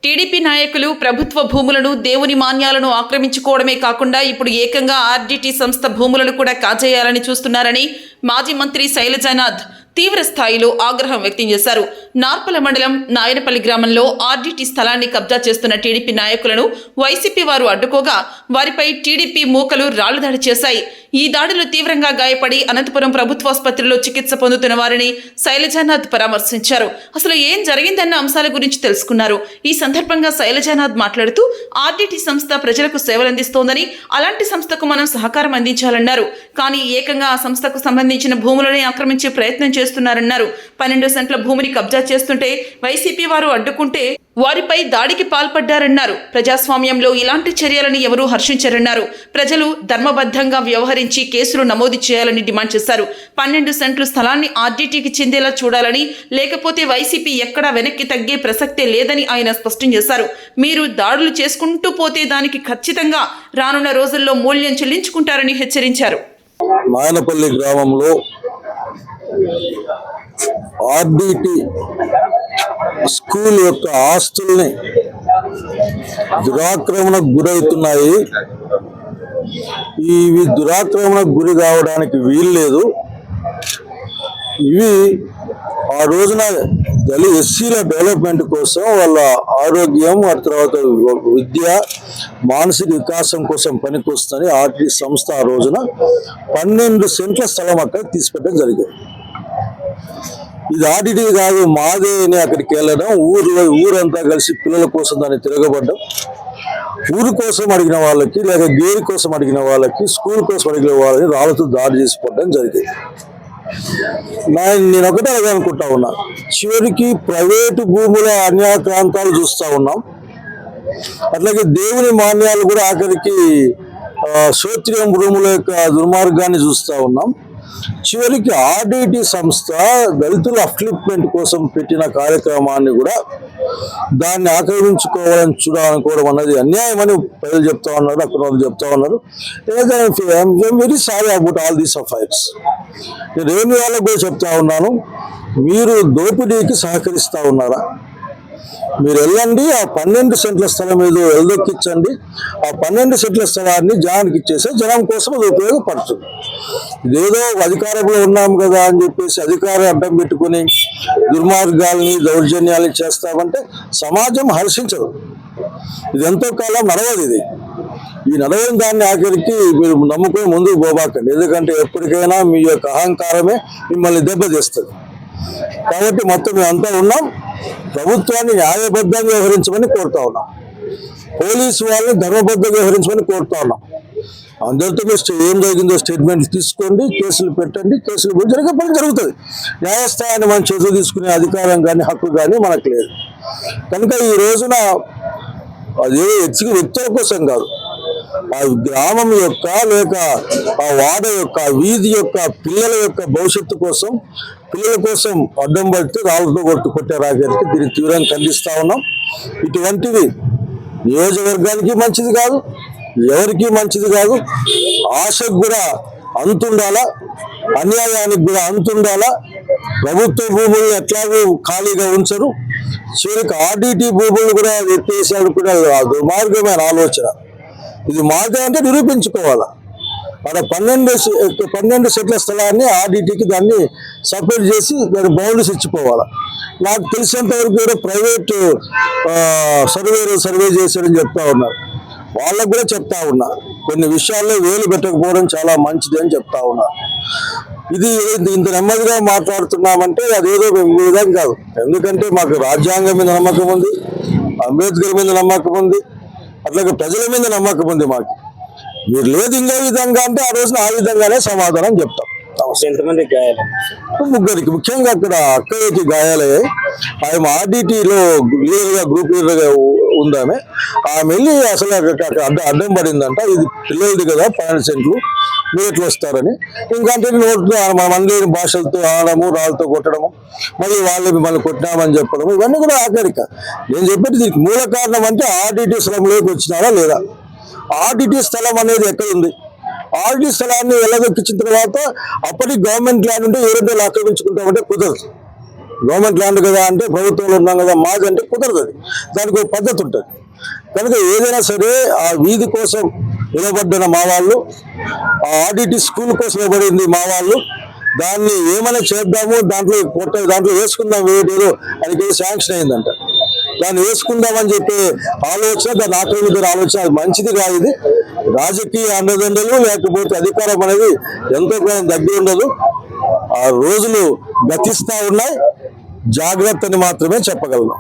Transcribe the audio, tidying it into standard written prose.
TDP నాయకులు ప్రభుత్వ భూములను దేవుని మాన్యాలను ఆక్రమించుకోవడమే కాకుండా ఇప్పుడు ఏకంగా ఆర్డీటీ సంస్థ భూములను కూడా కాజేయాలని చూస్తున్నారని మాజీ మంత్రి శైలజానాథ్ తీవ్ర స్థాయిలో ఆగ్రహం వ్యక్తం చేశారు. నార్పల మండలం నాయనపల్లి గ్రామంలో ఆర్డీటీ స్థలాన్ని కబ్జా చేస్తున్న టీడీపీ నాయకులను వైసీపీ వారు అడ్డుకోగా వారిపై టీడీపీ మూకలు రాళ్లు దాడి చేశాయి. ఈ దాడిలో తీవ్రంగా గాయపడి అనంతపురం ప్రభుత్వాసుపత్రిలో చికిత్స పొందుతున్న వారిని శైలజానాథ్ పరామర్శించారు. అసలు ఏం జరిగిందన్న అంశాల గురించి తెలుసుకున్నారు. ఈ సందర్భంగా శైలజానాథ్ మాట్లాడుతూ ఆర్డీటీ సంస్థ ప్రజలకు సేవలందిస్తోందని, అలాంటి సంస్థకు మనం సహకారం అందించాలన్నారు. కానీ ఏకంగా ఆ సంస్థకు సంబంధించిన భూములని ఆక్రమించే ప్రయత్నం చేస్తున్నారన్నారు. 12 సెంట్ల భూమిని కబ్జా చేస్తుంటే వైసీపీ వారు అడ్డుకుంటే వారిపై దాడికి పాల్పడ్డారన్నారు. ప్రజాస్వామ్యంలో ఇలాంటి చర్యలను ఎవరూ హర్షించరన్నారు. ప్రజలు ధర్మబద్ధంగా వ్యవహరించి కేసులు నమోదు చేయాలని డిమాండ్ చేశారు. 12 సెంట్లు స్థలాన్ని ఆర్డీటీకి చెందేలా చూడాలని, లేకపోతే వైసీపీ ఎక్కడా వెనక్కి తగ్గే ప్రసక్తే లేదని ఆయన స్పష్టం చేశారు. మీరు దాడులు చేసుకుంటూ పోతే దానికి ఖచ్చితంగా రానున్న రోజుల్లో మూల్యం చెల్లించుకుంటారని హెచ్చరించారు. నాయనపల్లి గ్రామంలో ఆర్డీటీ స్కూల్ యొక్క ఆస్తుల్ని దురాక్రమణకు గురవుతున్నాయి. ఇవి దురాక్రమణకు గురి కావడానికి వీల్లేదు. ఇవి ఆ రోజున ఎస్సీల డెవలప్మెంట్ కోసం వాళ్ళ ఆరోగ్యం, ఆ తర్వాత విద్య, మానసిక వికాసం కోసం పనికొస్తుందని ఆర్డీటీ సంస్థ ఆ రోజున 12 సెంట్ల స్థలం అక్కడ తీసిపెట్టడం జరిగింది. ఇది ఆర్డీటీ కాదు, మాదే అని అక్కడికి వెళ్ళడం, ఊరంతా కలిసి పిల్లల కోసం దాన్ని తిరగబడ్డం, ఊరు కోసం అడిగిన వాళ్ళకి, లేక గేరి కోసం అడిగిన వాళ్ళకి, స్కూల్ కోసం అడిగిన వాళ్ళని రాళ్ళతో దాడి చేసి పడడం జరిగింది. నేను ఒకటే అనుకుంటా ఉన్నా, చివరికి ప్రైవేటు భూముల అన్యాక్రాంతాలు చూస్తూ ఉన్నాం. అట్లాగే దేవుని మాన్యాలు కూడా ఆఖరికి శోత్రియం భూముల యొక్క దుర్మార్గాన్ని చూస్తూ ఉన్నాం. చివరికి ఆర్డీటీ సంస్థ దళితుల అప్లిప్మెంట్ కోసం పెట్టిన కార్యక్రమాన్ని కూడా దాన్ని ఆక్రమించుకోవాలని చూడాలనుకోవడం అన్నది అన్యాయమని ప్రజలు చెప్తా ఉన్నారు, అక్కడ వాళ్ళు చెప్తా ఉన్నారు. Very sorry about all these affairs. నేను రెవెన్యూ వాళ్ళకు కూడా చెప్తా ఉన్నాను, మీరు దోపిడీకి సహకరిస్తూ ఉన్నారా? మీరు వెళ్ళండి, ఆ 12 సెంట్ల స్థలం ఏదో ఎల్దొక్కించండి. ఆ 12 సెంట్ల స్థలాన్ని జనానికి ఇచ్చేస్తే జనం కోసం అది ఉపయోగపడుతుంది. ఇదేదో అధికారంలో ఉన్నాం కదా అని చెప్పేసి అధికారం అడ్డం పెట్టుకుని దుర్మార్గాల్ని, దౌర్జన్యాల్ని చేస్తామంటే సమాజం హర్షించదు. ఇది ఎంతో కాలం నడవదు. ఈ నడవని దాన్ని ఆఖరికి మీరు నమ్ముకొని ముందుకు పోబాకండి. ఎందుకంటే ఎప్పటికైనా మీ యొక్క అహంకారమే మిమ్మల్ని దెబ్బతీస్తుంది. కాబట్టి మొత్తం మేమంతా ఉన్నాం, ప్రభుత్వాన్ని న్యాయబద్ధంగా వ్యవహరించమని కోరుతా ఉన్నాం, పోలీసు వాళ్ళని ధర్మబద్ధంగా వ్యవహరించమని కోరుతా ఉన్నాం. అందరితో ఏం జరిగిందో స్టేట్మెంట్లు తీసుకోండి, కేసులు పెట్టండి, కేసులు జరిగే పని జరుగుతుంది. న్యాయస్థానాన్ని మనం చేతులు తీసుకునే అధికారం కానీ హక్కు కానీ మనకు లేదు. కనుక ఈ రోజున అదే వ్యక్తుల కోసం కాదు, ఆ గ్రామం యొక్క, లేక ఆ వాడ యొక్క, వీధి యొక్క పిల్లల యొక్క భవిష్యత్తు కోసం, పిల్లల కోసం అడ్డం పడితే రాళ్ళతో కొట్టే రాకెట్కి దీన్ని తీవ్రంగా ఖండిస్తా ఉన్నాం. ఇటువంటివి నియోజకవర్గానికి మంచిది కాదు, ఎవరికి మంచిది కాదు. ఆశకు కూడా అంతుండాలా, అన్యాయానికి కూడా అంతుండాలా. ప్రభుత్వ భూములను ఎట్లాగూ ఖాళీగా ఉంచరు, చివరికి ఆర్డీటీ భూములు కూడా ఎత్తేసాడు కూడా దుర్మార్గమైన ఆలోచన. ఇది మార్గం అంటే నిరూపించుకోవాలా. అక్కడ 12 సెంట్ల స్థలాన్ని ఆర్డీటీకి దాన్ని సపరేట్ చేసి దాని బౌండరీస్ ఇచ్చిపోవాలి. నాకు తెలిసినంత వరకు కూడా ప్రైవేట్ సర్వే చేశారని చెప్తా ఉన్నారు. వాళ్ళకు కూడా చెప్తా ఉన్నా, కొన్ని విషయాల్లో వేలు పెట్టకపోవడం చాలా మంచిది అని చెప్తా ఉన్నా. ఇది ఇంత నెమ్మదిగా మాట్లాడుతున్నామంటే అదేదో విధంగా కాదు. ఎందుకంటే మాకు రాజ్యాంగం మీద నమ్మకం ఉంది, అంబేద్కర్ మీద నమ్మకం ఉంది, అట్లాగే ప్రజల మీద నమ్మకం ఉంది మాకు. మీరు లేదు ఇంకో విధంగా అంటే ఆ రోజున ఆ విధంగానే సమాధానం చెప్తాం. ఎంతమంది గాయాలు? ముగ్గురికి, ముఖ్యంగా అక్కడ అక్కయ్యకి గాయాలయ్యాయి. ఆమె ఆర్డీటీలో గ్రూప్ లీడర్గా ఉందామె. ఆమె వెళ్ళి అసలు అడ్డం పడిందంట, ఇది పిల్లలది కదా 12 సెంట్లు, మీరు ఎట్లా వస్తారని. ఇంకంటే నోట్లు మనలేని భాషలతో ఆడము, రాళ్ళతో కొట్టడము, మళ్ళీ వాళ్ళు మిమ్మల్ని కొట్టినామని చెప్పడము, ఇవన్నీ కూడా ఆఖరిక. నేను చెప్పేది దీనికి మూల కారణం అంటే ఆర్డీటీ స్థలంలోకి వచ్చినారా లేదా. ఆర్డీటీ స్థలం అనేది ఎక్కడ ఉంది? ఆర్డీటీ స్థలాన్ని వెళ్ళదొక్కించిన తర్వాత అప్పటికి గవర్నమెంట్ ల్యాండ్ ఉంటే ఎవరంటే ఆక్రమించుకుంటామంటే కుదరదు. గవర్నమెంట్ ల్యాండ్ కదా అంటే ప్రభుత్వంలో ఉన్నాం కదా మాది అంటే కుదరదు. అది దానికి ఒక పద్ధతి ఉంటుంది. కనుక ఏదైనా సరే ఆ వీధి కోసం నిలబడ్డ మా వాళ్ళు, ఆ ఆర్డిటి స్కూల్ కోసం నిలబడింది మా వాళ్ళు, దాన్ని ఏమైనా చేద్దాము, దాంట్లో వేసుకుందాం, వేయలేదు అది శాంక్షన్ అయిందంట, దాన్ని వేసుకుందామని చెప్పి ఆలోచన, దాన్ని ఆక్రమించిన ఆలోచన అది మంచిది కాదు. ఇది రాజకీయ అండదండలు లేకపోతే అధికారం అనేది ఎంతో కాలం దగ్గర ఉండదు. ఆ రోజులు గతిస్తా ఉన్నాయి. జాగ్రత్తని మాత్రమే చెప్పగలను.